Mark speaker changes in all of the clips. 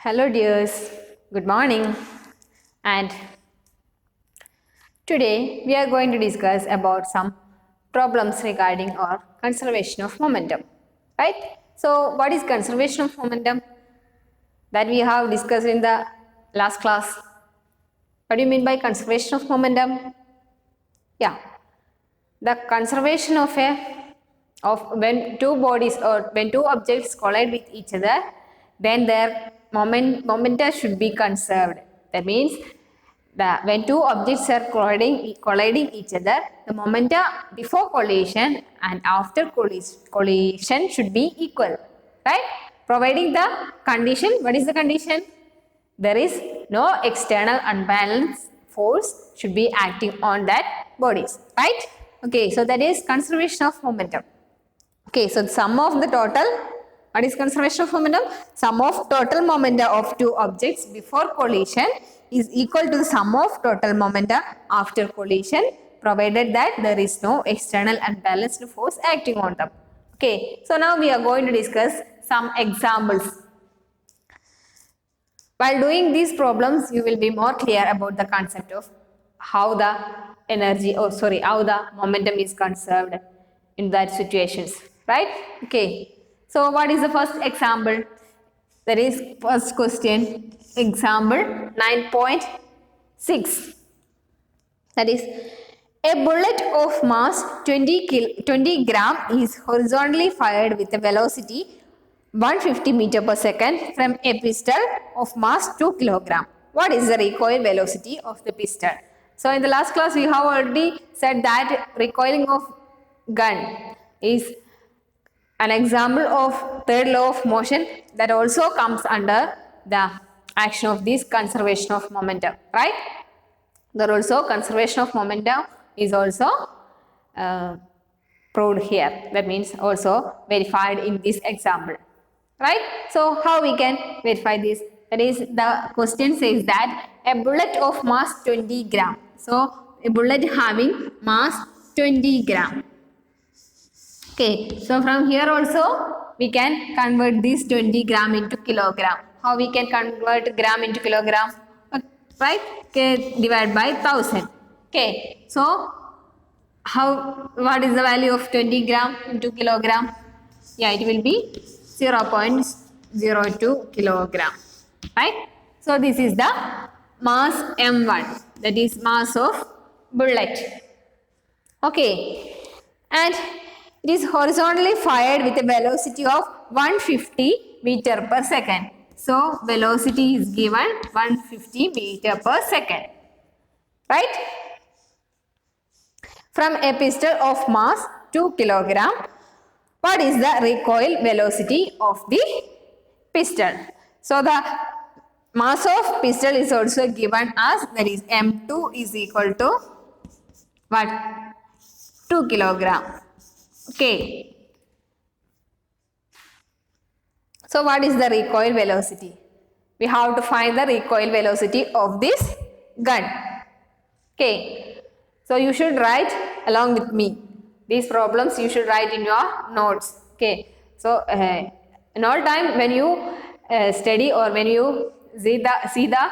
Speaker 1: Hello dears, good morning, and today we are going to discuss about some problems regarding our conservation of momentum, right? So what is conservation of momentum that we have discussed in the last class? What do you mean by conservation of momentum? Yeah, the conservation of when two bodies or when two objects collide with each other, then their momenta should be conserved. That means when two objects are colliding each other, the momenta before collision and after collision should be equal, right? Providing the condition. What is the condition? There is no external unbalanced force should be acting on that bodies, right? Okay, so that is conservation of momentum. Okay, so the sum of the total, what is conservation of momentum? Sum of total momenta of two objects before collision is equal to the sum of total momenta after collision, provided that there is no external unbalanced force acting on them. Okay, so now we are going to discuss some examples. While doing these problems, you will be more clear about the concept of how the how the momentum is conserved in that situations, right? Okay. So what is the first example? That is first question, example 9.6. That is, a bullet of mass 20 gram is horizontally fired with a velocity 150 meter per second from a pistol of mass 2 kilogram. What is the recoil velocity of the pistol? So in the last class we have already said that recoiling of gun is an example of third law of motion that also comes under the action of this conservation of momentum, right? There also conservation of momentum is also proved here. That means also verified in this example, right? So how we can verify this? That is, the question says that a bullet of mass 20 gram. So a bullet having mass 20 gram. Okay, so from here also we can convert this 20 gram into kilogram. How we can convert gram into kilogram? Right? Okay, divide by 1000. Okay, so what is the value of 20 gram into kilogram? Yeah, it will be 0.02 kilogram. Right? So this is the mass M1, that is mass of bullet. Okay, and it is horizontally fired with a velocity of 150 meter per second. So velocity is given 150 meter per second, right? From a pistol of mass 2 kilogram, what is the recoil velocity of the pistol? So the mass of pistol is also given as, that is M2 is equal to what? 2 kilogram. Okay. So what is the recoil velocity? We have to find the recoil velocity of this gun. Okay. So you should write along with me. These problems you should write in your notes. Okay. So in all time when you study or when you see the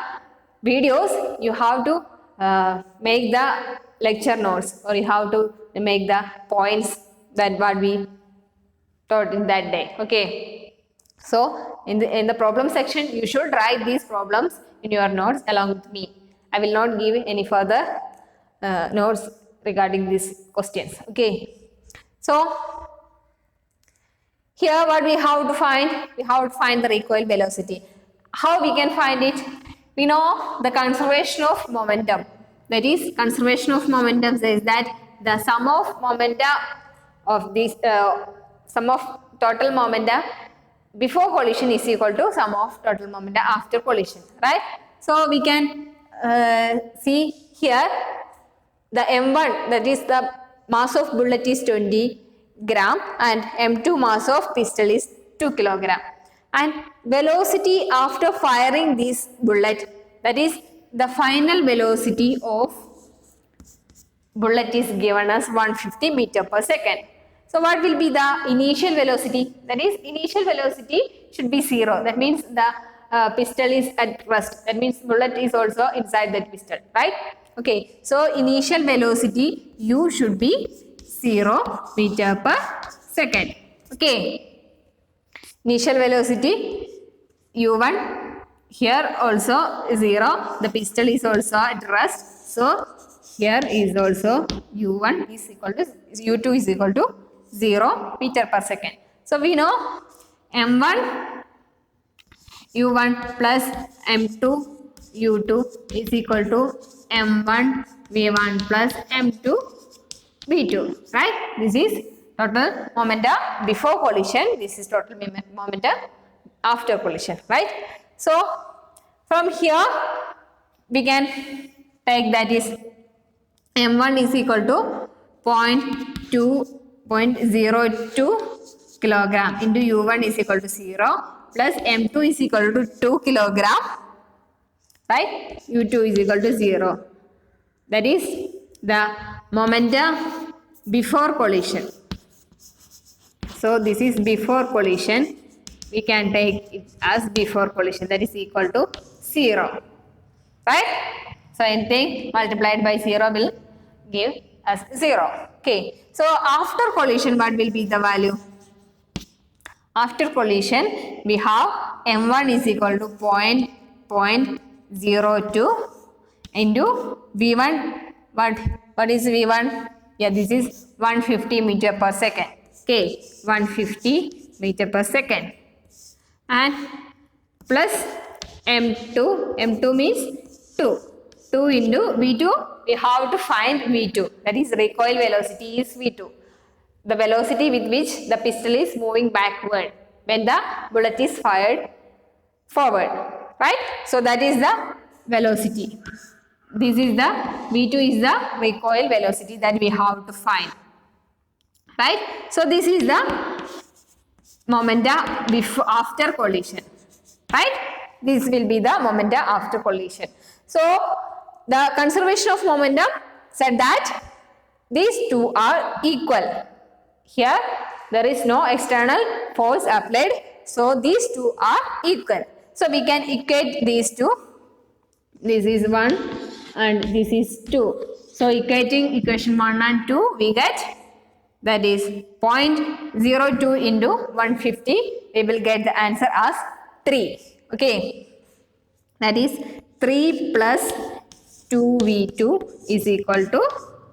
Speaker 1: videos, you have to make the lecture notes, or you have to make the points that what we taught in that day. Okay. So in the problem section, you should write these problems in your notes along with me. I will not give any further notes regarding these questions. Okay. So here what we have to find? We have to find the recoil velocity. How we can find it? We know the conservation of momentum. That is, conservation of momentum says that the sum of momenta of this sum of total momenta before collision is equal to sum of total momenta after collision, right? So we can see here the M1, that is the mass of bullet is 20 gram and M2 mass of pistol is 2 kilogram, and velocity after firing this bullet, that is the final velocity of bullet is given as 150 meter per second. So what will be the initial velocity? That is, initial velocity should be 0. That means the pistol is at rest. That means bullet is also inside that pistol, right? Okay, so initial velocity u should be 0 meter per second. Okay, initial velocity u1 here also 0. The pistol is also at rest. So here is also u1 is equal to u2 is equal to 0 meter per second. So we know m1 u1 plus m2 u2 is equal to m1 v1 plus m2 v2, right? This is total momentum before collision. This is total momentum after collision, right? So from here we can take that is m1 is equal to 0.02 kilogram into u1 is equal to 0 plus m2 is equal to 2 kilogram, right? u2 is equal to 0. That is the momentum before collision. So this is before collision. We can take it as before collision, that is equal to 0, right? So anything multiplied by 0 will give us 0. Okay. So after collision, what will be the value? After collision, we have m1 is equal to 0.02 into v1. What is v1? Yeah, this is 150 meter per second. Okay, 150 meter per second. And plus m2. m2 means 2. 2 into v2. We have to find v2. That is recoil velocity is v2. The velocity with which the pistol is moving backward when the bullet is fired forward, right? So that is the velocity. This is the v2 is the recoil velocity that we have to find, right? So this is the momentum before after collision, right? This will be the momentum after collision. So the conservation of momentum said that these two are equal. Here there is no external force applied, so these two are equal. So we can equate these two. This is 1 and this is 2. So equating equation 1 and 2, we get that is 0.02 into 150. We will get the answer as 3. Okay, that is 3 plus 2v2 is equal to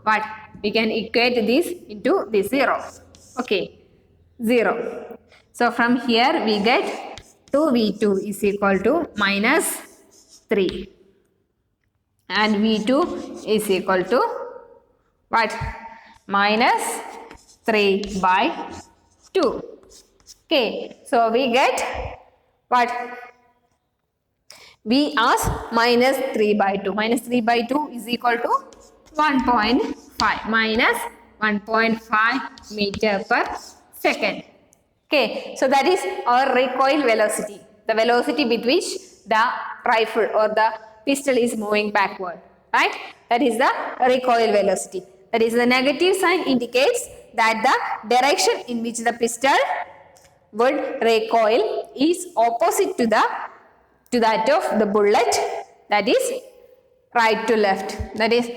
Speaker 1: what? We can equate this into this 0. Okay, 0. So from here we get 2v2 is equal to minus 3 and v2 is equal to what? Minus 3 by 2. Okay, so we get what? V as minus 3 by 2. Minus 3 by 2 is equal to 1.5 minus 1.5 meter per second. Okay, so that is our recoil velocity, the velocity with which the rifle or the pistol is moving backward, right? That is the recoil velocity. That is the negative sign indicates that the direction in which the pistol would recoil is opposite to that of the bullet, that is right to left. That is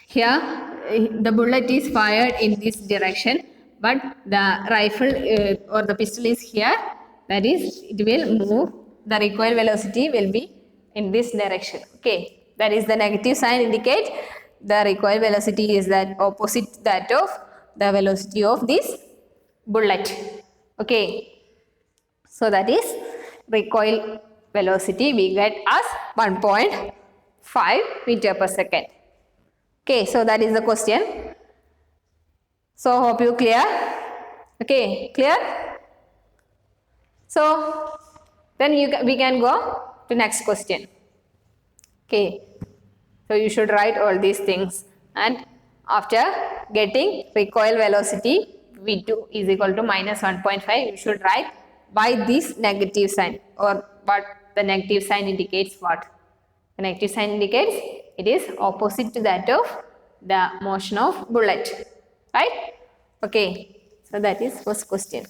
Speaker 1: here the bullet is fired in this direction, but the rifle or the pistol is here, that is it will move, the recoil velocity will be in this direction. Okay, that is the negative sign indicate the recoil velocity is that opposite that of the velocity of this bullet. Okay, so that is recoil velocity we get as 1.5 meter per second. Okay, so that is the question. So hope you clear. Okay, clear? So then we can go to next question. Okay, so you should write all these things, and after getting recoil velocity v2 is equal to minus 1.5, you should write by this negative sign, or what the negative sign indicates what? The negative sign indicates it is opposite to that of the motion of bullet, right? Okay, so that is first question.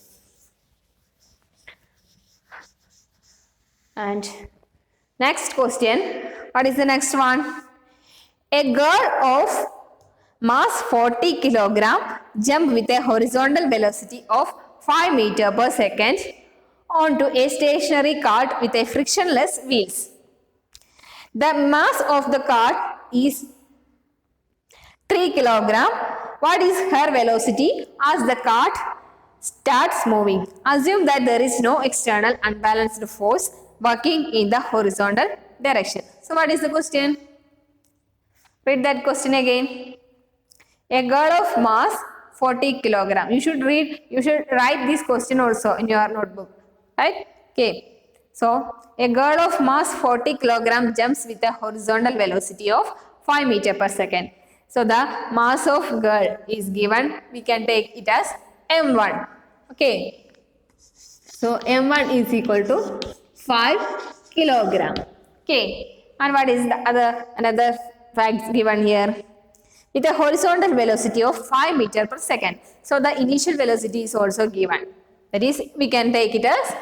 Speaker 1: And next question, what is the next one? A girl of mass 40 kilogram jump with a horizontal velocity of 5 meter per second onto a stationary cart with a frictionless wheels. The mass of the cart is 3 kilogram. What is her velocity as the cart starts moving? Assume that there is no external unbalanced force working in the horizontal direction. So what is the question? Read that question again. A girl of mass 40 kilogram. You should write this question also in your notebook. Right? Okay. So, a girl of mass 40 kilogram jumps with a horizontal velocity of 5 meter per second. So, the mass of girl is given. We can take it as m1. Okay. So, m1 is equal to 5 kilogram. Okay. And what is the another facts given here? With a horizontal velocity of 5 meter per second. So the initial velocity is also given. That is, we can take it as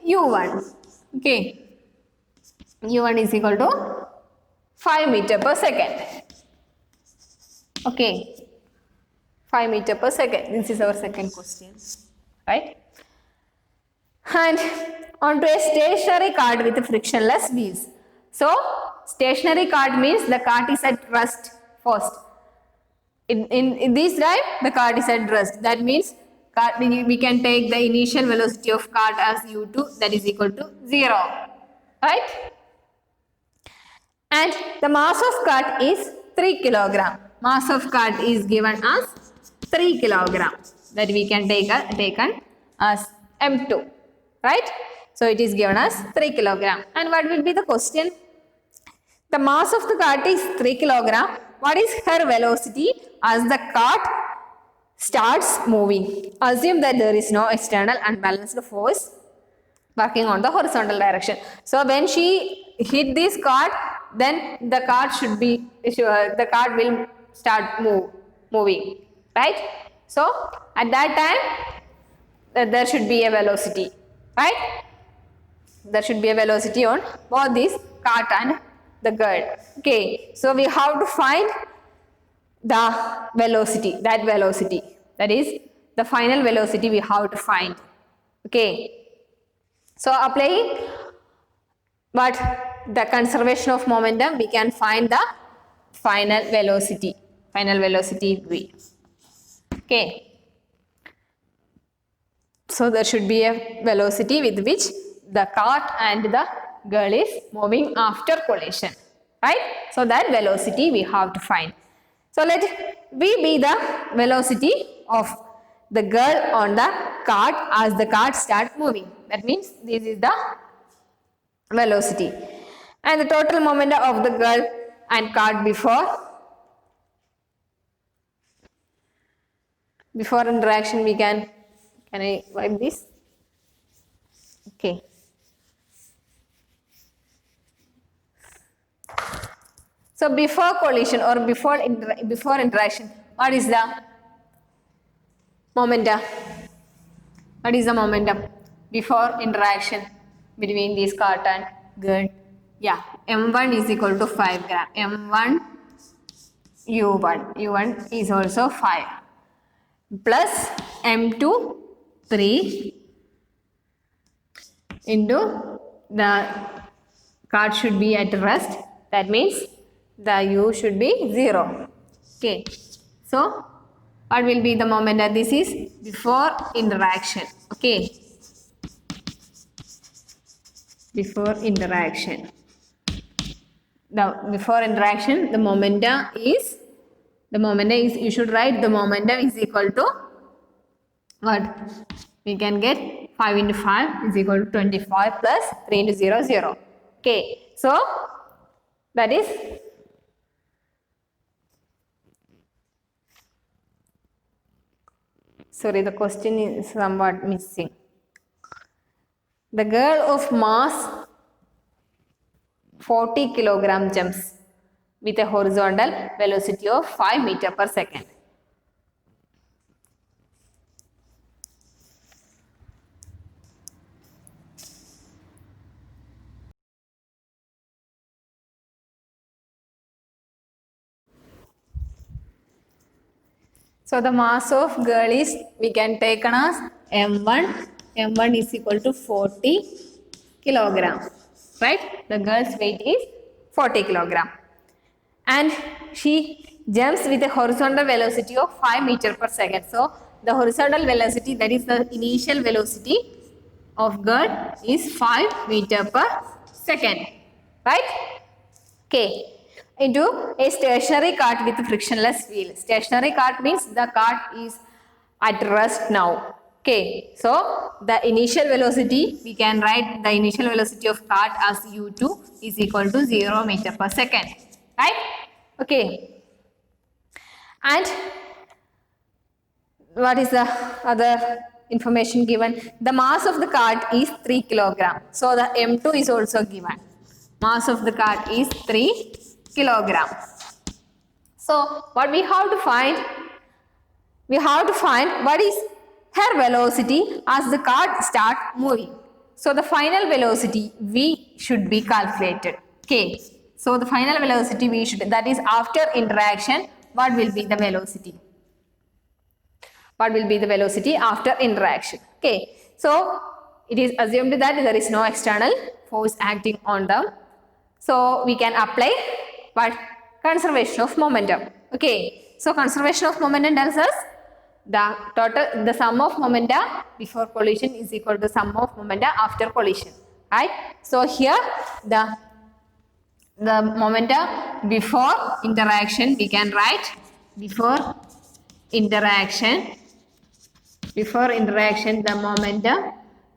Speaker 1: u1. Okay. u1 is equal to 5 meter per second. Okay. 5 meter per second. This is our second question. Right? And onto a stationary cart with frictionless wheels. So, stationary cart means the cart is at rest first. In this drive, the cart is at rest. That means we can take the initial velocity of cart as u2, that is equal to 0. Right? And the mass of cart is 3 kilogram. Mass of cart is given as 3 kilogram. That we can taken as m2. Right? So it is given as 3 kilogram. And what will be the question? The mass of the cart is 3 kilogram. What is her velocity as the cart starts moving? Assume that there is no external unbalanced force working on the horizontal direction. So when she hit this cart, then the cart will start moving, right? So at that time, there should be a velocity, right? There should be a velocity on both this cart and the girl. Okay, so we have to find the velocity, that is the final velocity we have to find. Okay, so applying what the conservation of momentum, we can find the final velocity v. Okay, so there should be a velocity with which the cart and the girl is moving after collision, right? So that velocity we have to find. So let V be the velocity of the girl on the cart as the cart starts moving. That means this is the velocity. And the total momentum of the girl and cart before interaction, we can I wipe this? Okay. So before collision or before interaction, what is the momentum? What is the momentum before interaction between this cart and girl? Yeah, m1 is equal to 5 gram. m1 u1 is also 5 plus m2 3 into the cart should be at rest. That means the u should be 0. Okay. So what will be the momentum? This is before interaction. Okay. Before interaction. Now before interaction, the momentum is you should write the momentum is equal to what? We can get 5 into 5 is equal to 25 plus 3 into 0, 0. Okay. So that is sorry, the question is somewhat missing. The girl of mass 40 kilogram jumps with a horizontal velocity of 5 meter per second. So the mass of girl is, we can take as m1. m1 is equal to 40 kilogram, right? The girl's weight is 40 kilogram. And she jumps with a horizontal velocity of 5 meter per second. So the horizontal velocity, that is the initial velocity of girl, is 5 meter per second, right? Okay. Into a stationary cart with frictionless wheel. Stationary cart means the cart is at rest now. Okay. So the initial velocity, we can write the initial velocity of cart as u2 is equal to 0 meter per second. Right? Okay. And what is the other information given? The mass of the cart is 3 kilogram. So the m2 is also given. Mass of the cart is 3 kilogram. So what we have to find? We have to find what is her velocity as the cart start moving. So the final velocity v should be calculated. Okay. So the final velocity v should, that is after interaction, what will be the velocity? What will be the velocity after interaction? Okay. So it is assumed that there is no external force acting on them. So we can apply what? Conservation of momentum. Okay. So conservation of momentum tells us the sum of momenta before collision is equal to sum of momenta after collision. Right? So here the momenta before interaction, we can write before interaction the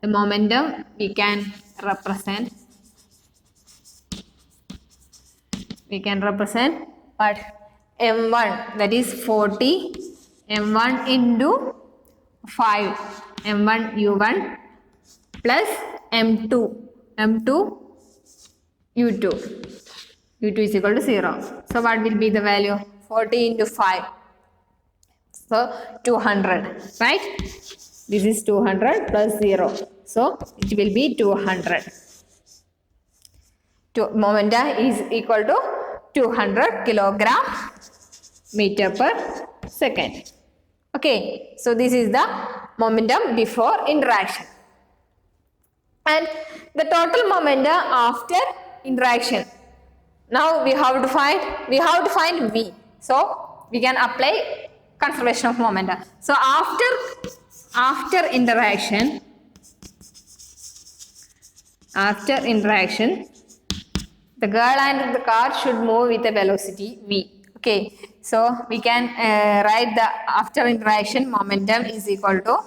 Speaker 1: momentum we can represent what? m1, that is 40, m1 into 5, m1 u1 plus m2 u2 is equal to 0. So what will be the value? 40 into 5. So 200, right? This is 200 plus 0. So it will be 200. Momenta is equal to 200 kilogram meter per second. Okay. So this is the momentum before interaction. And the total momentum after interaction. Now we have to find v. So we can apply conservation of momentum. So after interaction, the girl and the car should move with a velocity v. Okay. So we can write the after interaction momentum is equal to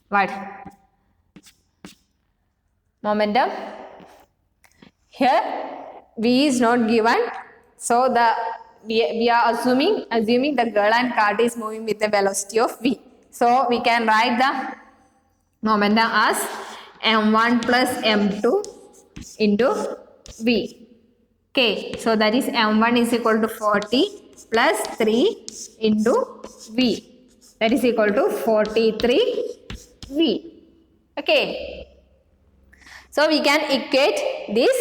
Speaker 1: what? Momentum. Here v is not given. So we are assuming the girl and cart is moving with a velocity of v. So we can write the momentum as m1 plus m2 into v. Okay, so that is m1 is equal to 40 plus 3 into v. That is equal to 43 v. Okay. So we can equate this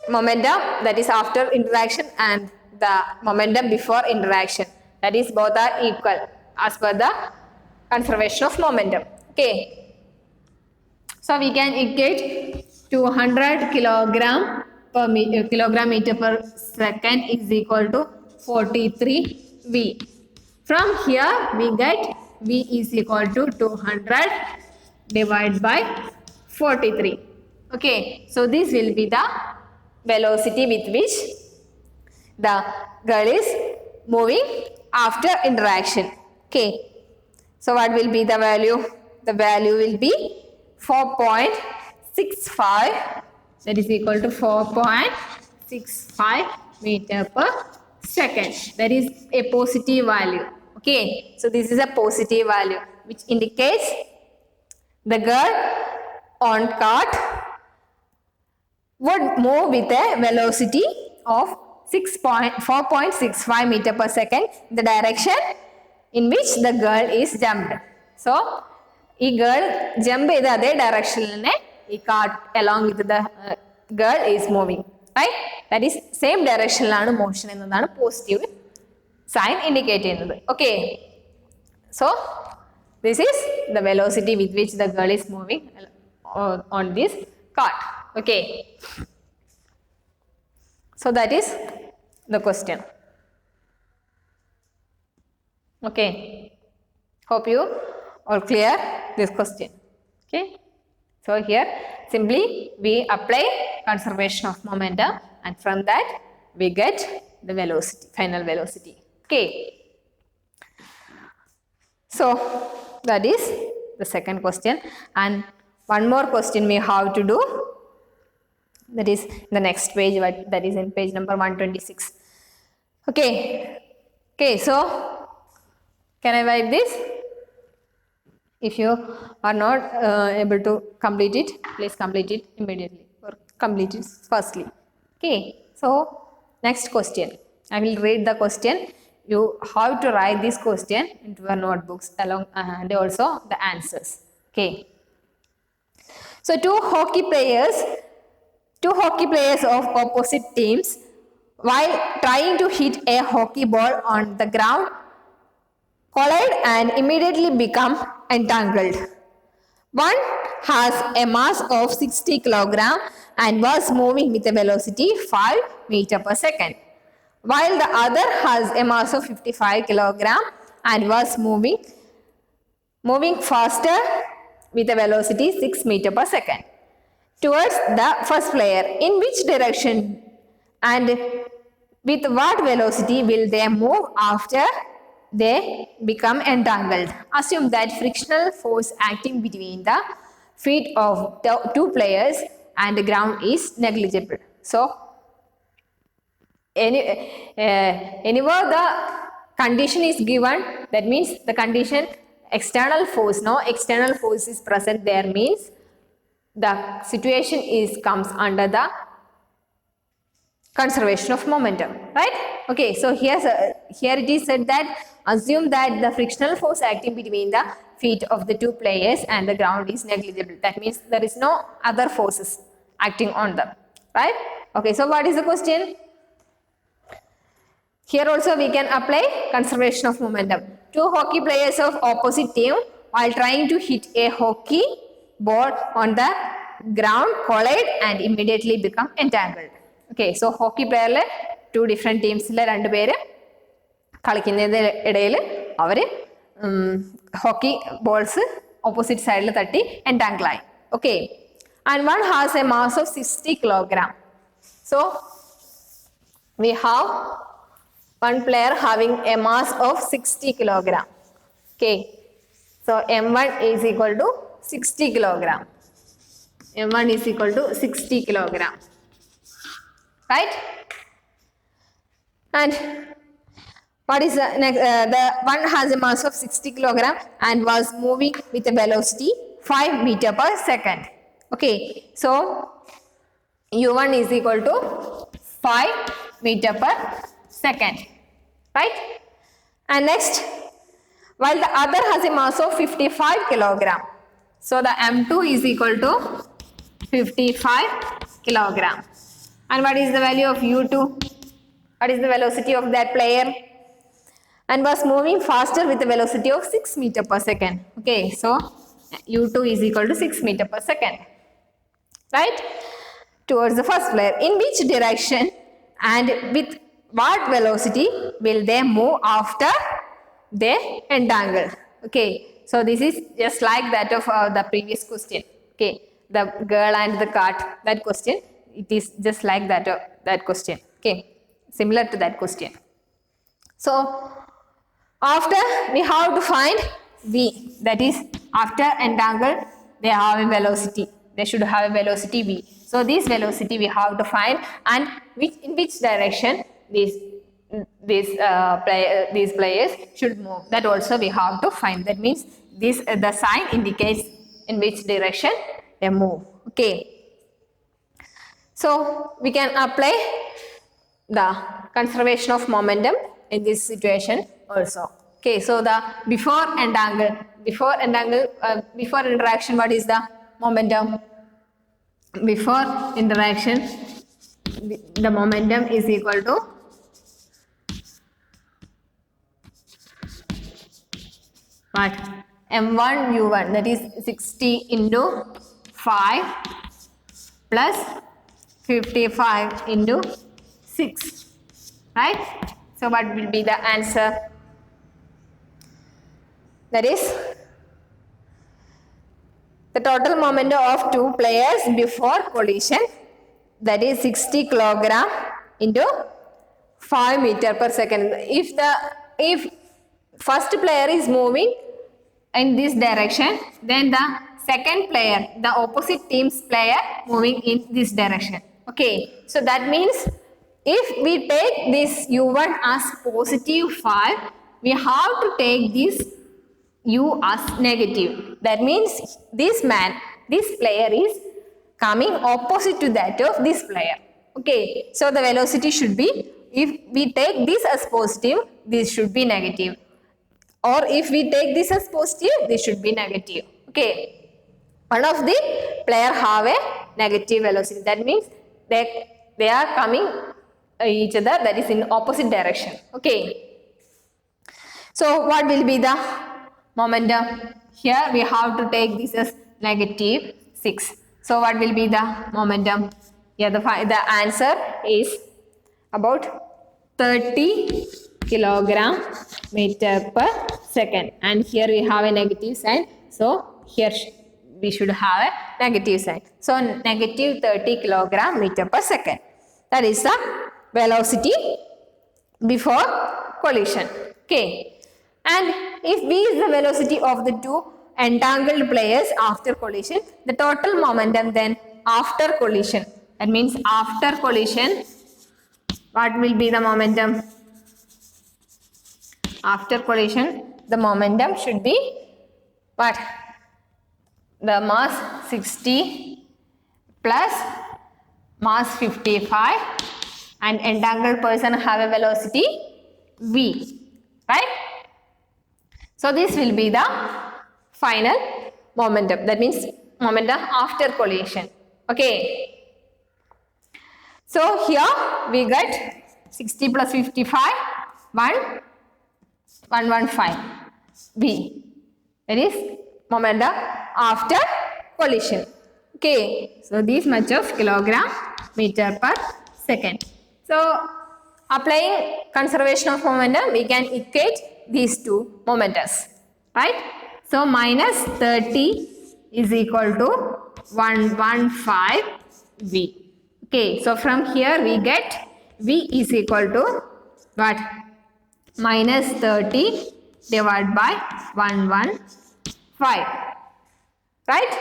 Speaker 1: momentum, that is after interaction, and the momentum before interaction, that is both are equal as per the conservation of momentum. Okay. So we can equate 200 kilogram meter per second is equal to 43 v. From here we get v is equal to 200 divided by 43. Okay. So this will be the velocity with which the girl is moving after interaction. Okay. So what will be the value? The value will be 4.65, that is equal to 4.65 meter per second. That is a positive value. Okay. So this is a positive value which indicates the girl on cart would move with a velocity of 4.65 meter per second in the direction in which the girl is jumped. So, this girl jump in the direction, the cart along with the girl is moving. right? That is same direction ലാണ് motion എന്നതാണ് positive sign indicate ചെയ്യുന്നത്. Okay, so this is the velocity with which the girl is moving on this cart. Okay, so that is the question. Okay, hope you all clear this question. Okay, so here simply we apply conservation of momentum, and from that we get the velocity, final velocity. Okay, so that is the second question, and one more question we have to do, that is the next page, that is in page number 126. Okay, okay, so can I write this? If you are not able to complete it, please complete it immediately or complete it firstly. Okay, so next question, I will read the question. You have to write this question into your notebooks along and also the answers. Okay, so two hockey players of opposite teams, while trying to hit a hockey ball on the ground, collide and immediately become entangled. One has a mass of 60 kg and was moving with a velocity 5 meters per second, while the other has a mass of 55 kg and was moving faster with a velocity 6 meters per second towards the first player. In which direction and with what velocity will they move after they become entangled? Assume that frictional force acting between the feet of the two players and the ground is negligible. So anywhere the condition is given, that means the condition external force, no external force is present there, means the situation comes under the conservation of momentum, right? Okay, so here it is said that assume that the frictional force acting between the feet of the two players and the ground is negligible. That means there is no other forces acting on them, right? Okay, so what is the question? Here also we can apply conservation of momentum. Two hockey players of opposite team, while trying to hit a hockey ball on the ground, collide and immediately become entangled. Okay, so hockey player two different teams രണ്ട് പേര് കളിക്കുന്നതിന്റെ ഇടയിൽ അവർ hockey balls opposite side തട്ടി entangle ആയി. Okay, and one has a mass of 60 kg. So we have one player having a mass of 60 kg. Okay, so m1 is equal to 60 kg. m1 is equal to 60 kg, right? And what is the next? The one has a mass of 60 kg and was moving with a velocity 5 meters per second. Okay, so u1 is equal to 5 meters per second, right? And next, while the other has a mass of 55 kg, so the m2 is equal to 55 kg. And what is the value of u2? What is the velocity of that player? And was moving faster with a velocity of 6 meters per second. Okay, so u2 is equal to 6 meters per second, right? Towards the first player. In which direction and with what velocity will they move after they entangle? Okay, so this is just like that of the previous question. Okay, the girl and the cart, that question, it is just like that question. Okay, similar to that question. So after we have to find v, that is after entangle they have a velocity, they should have a velocity v. So this velocity we have to find, and in which direction these players should move, that also we have to find. That means this the sign indicates in which direction they move. Okay, so we can apply the conservation of momentum in this situation also. Okay, so the before interaction, what is the momentum? Before interaction, the momentum is equal to what? M1 U1, that is 60 into 5 plus 55 into 6, right? So what will be the answer? That is the total momentum of two players before collision, that is 60 kilogram into 5 meter per second. If first player is moving in this direction, then the second player, the opposite team's player, moving in this direction. Okay, so that means if we take this U1 as positive 5, we have to take this U as negative. That means this player is coming opposite to that of this player. Okay, so the velocity should be, if we take this as positive, this should be negative. Or if we take this as positive, this should be negative. Okay, one of the player have a negative velocity. That means they are coming each other, that is in opposite direction. Okay, so what will be the momentum? Here we have to take this as negative 6. So what will be the momentum? Here the answer is about 30 kilogram meter per second, and here we have a negative sign, so here we should have a negative sign. So negative 30 kilogram meter per second, that is the velocity before collision. Okay, and if v is the velocity of the two entangled players after collision, the total momentum then after collision, that means after collision, what will be the momentum? After collision, the momentum should be what? The mass 60 plus mass 55, and entangled person have a velocity v, right? So this will be the final momentum, that means momentum after collision. Okay, so here we get 60 plus 55, 115 v, that is momentum after collision. Okay, so this much of kilogram meter per second. So applying conservation of momentum, we can equate these two momentas, right? So minus 30 is equal to 115 v. Okay, so from here we get v is equal to what? Minus 30 divided by 115, right?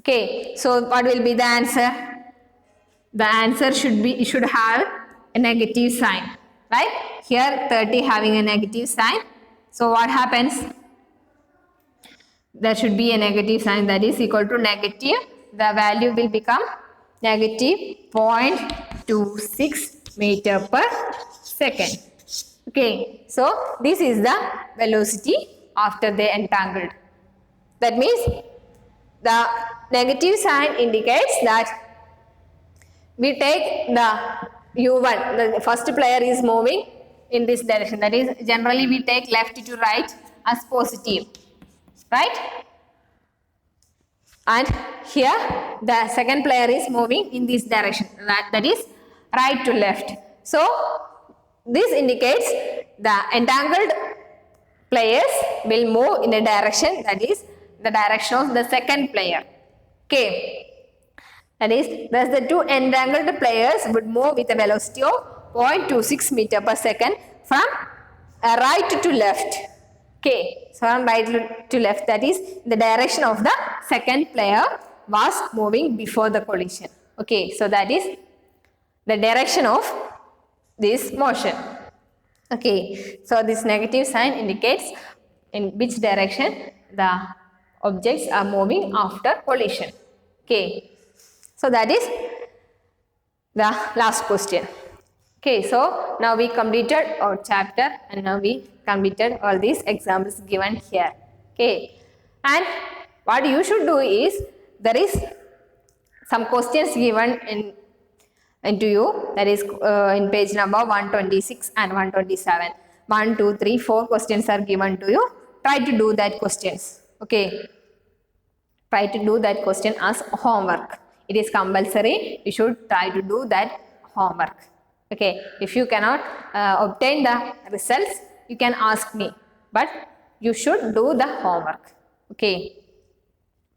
Speaker 1: Okay, so what will be the answer? The answer should have a negative sign, right? Here 30 having a negative sign. So what happens? There should be a negative sign, that is equal to negative. The value will become negative 0.26 meter per second. Okay, so this is the velocity after they entangled. That means the negative sign indicates that we take the U1, the first player is moving in this direction, that is generally we take left to right as positive, right? And here the second player is moving in this direction, that is right to left. So this indicates the entangled players will move in a direction, that is the direction of the second player. Okay, that is, thus the two entangled players would move with a velocity of 0.26 meter per second from right to left. Okay, so from right to left, that is the direction of the second player was moving before the collision. Okay, so that is the direction of this motion. Okay, so this negative sign indicates in which direction the objects are moving after collision. Okay, so that is the last question. Okay, so now we completed our chapter and now we completed all these examples given here. Okay, and what you should do is, there is some questions given in into you, that is in page number 126 and 127. 1 2 3 4 questions are given to you. Try to do that questions. Okay, try to do that question as homework. It is compulsory, you should try to do that homework. Okay, if you cannot obtain the results, you can ask me, but you should do the homework. Okay,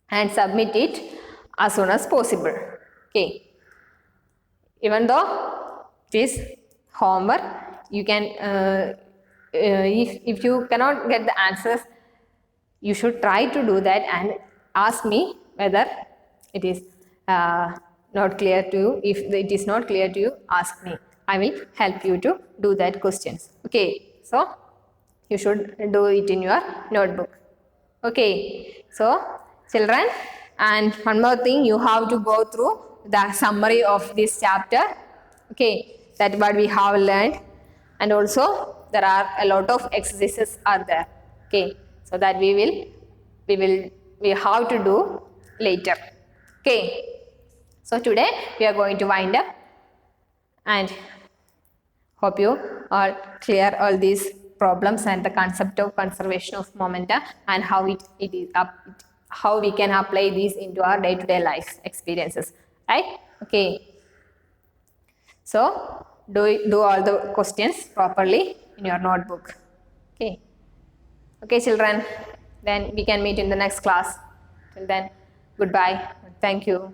Speaker 1: and submit it as soon as possible. Okay, even though it is homework, you can if you cannot get the answers, you should try to do that and ask me whether it is not clear to you. If it is not clear to you, ask me, I will help you to do that questions. Okay, so you should do it in your notebook. Okay, so children, and one more thing, you have to go through the summary of this chapter. Okay, that what we have learned, and also there are a lot of exercises are there. Okay, so that we have to do later. Okay, so today we are going to wind up, and hope you are clear all these problems and the concept of conservation of momentum and how how we can apply these into our day-to-day life experiences, right? Okay, so do all the questions properly in your notebook. Okay, okay children, then we can meet in the next class. Till then, goodbye, thank you.